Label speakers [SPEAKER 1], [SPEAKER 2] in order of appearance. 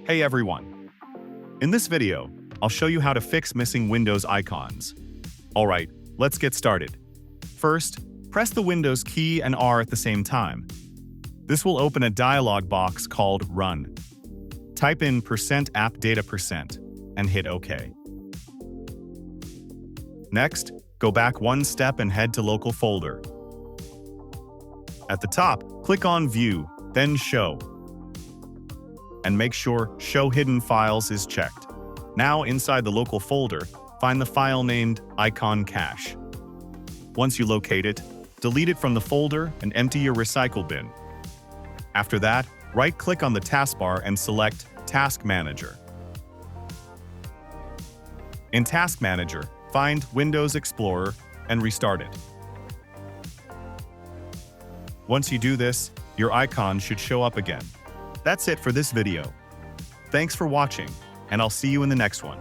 [SPEAKER 1] Hey everyone! In this video, I'll show you how to fix missing Windows icons. Alright, let's get started. First, press the Windows key and R at the same time. This will open a dialog box called Run. Type in %appdata% and hit OK. Next, go back one step and head to Local Folder. At the top, click on View, then Show. And make sure Show Hidden Files is checked. Now, inside the local folder, find the file named Icon Cache. Once you locate it, delete it from the folder and empty your recycle bin. After that, right-click on the taskbar and select Task Manager. In Task Manager, find Windows Explorer and restart it. Once you do this, your icon should show up again. That's it for this video. Thanks for watching, and I'll see you in the next one.